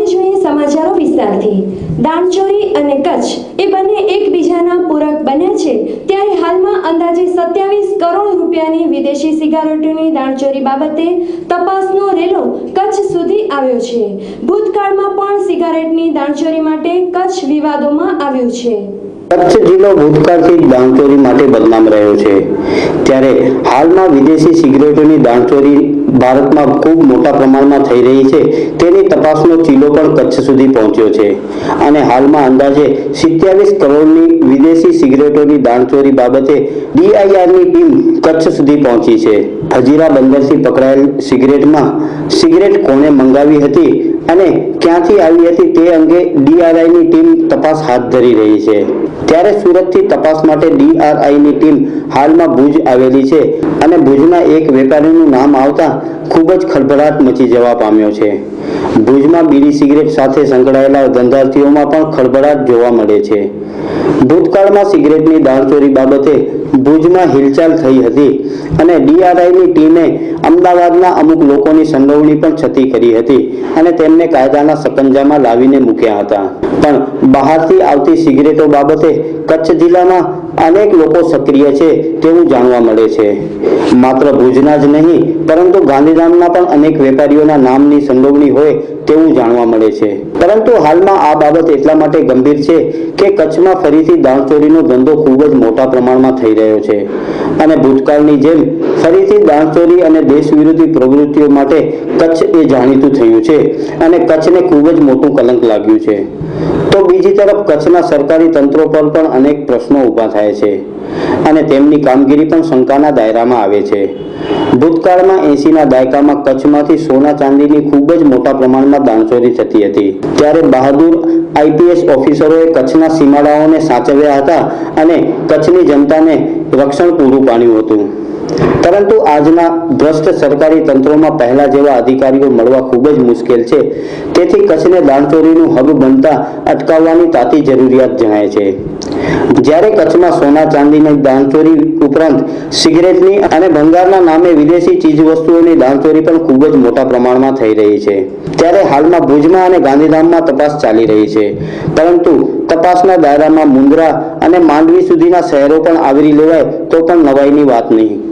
હવે જોઈએ સમાચારો વિસ્તારથી। દાણચોરી અને કચ્છ એ બંને એકબીજાના પૂરક બન્યા છે, ત્યારે હાલમાં અંદાજે 27 કરોડ રૂપિયાની વિદેશી સિગારેટોની દાણચોરી બાબતે તપાસનો રેલો કચ્છ સુધી આવ્યો છે। ભૂતકાળમાં પણ સિગારેટની દાણચોરી માટે કચ્છ વિવાદોમાં આવ્યું છે। કચ્છ જિલ્લો ભૂતકાળથી દાણચોરી માટે બદનામ રહ્યો છે, ત્યારે હાલમાં વિદેશી સિગરેટોની દાણચોરી ભારતમાં ખૂબ મોટા પ્રમાણમાં થઈ રહી છે, તેની તપાસનો ચીલો પણ કચ્છ સુધી પહોંચ્યો છે અને હાલમાં અંદાજે 27 કરોડની વિદેશી સિગરેટોની દાણચોરી બાબતે ડીઆઈઆરની ટીમ કચ્છ સુધી પહોંચી છે। હજીરા બંદરથી પકડાયેલ સિગરેટ કોણે મંગાવી હતી અને ક્યાંથી આવી હતી તે અંગે ડીઆરઆઈની ટીમ તપાસ હાથ ધરી રહી છે। ત્યારે સુરતથી તપાસ માટે ડીઆરઆઈની ટીમ હાલમાં ભુજ આવેલી છે અને ભુજના એક વેપારીનું નામ આવતા ખૂબ જ ખળભળાટ મચી જવા પામ્યો છે। ભુજમાં બીડી સિગરેટ સાથે સંકળાયેલા ધંધાર્થીઓમાં પણ ખળભળાટ જોવા મળે છે। ભૂતકાળમાં સિગરેટની દાણચોરી બાબતે ભુજમાં હિલચાલ થઈ હતી અને ડીઆરઆઈની ટીમે અમદાવાદના અમુક લોકોની સંડોવણી પણ છતી કરી હતી અને તેમને કાયદાના સકંજામાં લાવીને મૂક્યા હતા। પણ બહારથી આવતી સિગરેટો બાબતે કચ્છ જિલ્લામાં અનેક લોકો સક્રિય છે તેવું જાણવા મળે છે। માત્ર ભુજના જ નહીં પરંતુ ગાંધીધામના પણ અનેક વેપારીઓના નામની સંડોવણી હોય તેવું જાણવા મળે છે। પરંતુ હાલમાં આ બાબત એટલા માટે ગંભીર છે કે કચ્છમાં ફરીથી દાણચોરીનો ધંધો ખૂબ જ મોટા પ્રમાણમાં થઈ રહ્યો છે અને ભૂતકાળની જેમ ફરીથી દાણચોરી અને દેશ વિરોધી પ્રવૃત્તિઓ માટે કચ્છ એ જાણીતું થયું છે અને કચ્છને ખૂબ જ મોટું કલંક લાગ્યું છે। તો બીજી તરફ કચ્છના સરકારી તંત્રો પર પણ અનેક પ્રશ્નો ઊભા થાય છે અને તેમની કામગીરી પણ શંકાના દાયરામાં આવે છે। ભૂતકાળમાં 80ના દાયકામાં કચ્છમાંથી સોના ચાંદીની ખૂબ જ મોટા પ્રમાણમાં દાણચોરી થતી હતી, ત્યારે બહાદુર આઈપીએસ ઓફિસરોએ કચ્છના સીમાડાઓને સાચવ્યા હતા અને કચ્છની જનતાને રક્ષણ પૂરું પાડ્યું હતું। પરંતુ આજના ભ્રષ્ટ સરકારી તંત્રોમાં પહેલા જેવા અધિકારીઓ મળવા ખૂબ જ મુશ્કેલ છે, તેથી કચ્છને દાણચોરીનું હબ બનતા અટકાવવાની તાતી જરૂરિયાત જણાય છે। જ્યારે કચ્છમાં સોના ચાંદીની દાણચોરી ઉપરાંત સિગરેટની અને ભંગારના નામે વિદેશી ચીજવસ્તુઓની દાણચોરી પણ ખૂબ જ મોટા પ્રમાણમાં થઈ રહી છે, ત્યારે હાલમાં ભુજમાં અને ગાંધીધામમાં તપાસ ચાલી રહી છે, પરંતુ તપાસના દાયરામાં મુન્દ્રા અને માંડવી સુધીના શહેરો પણ આવરી લેવાય તો પણ નવાઈની વાત નહીં।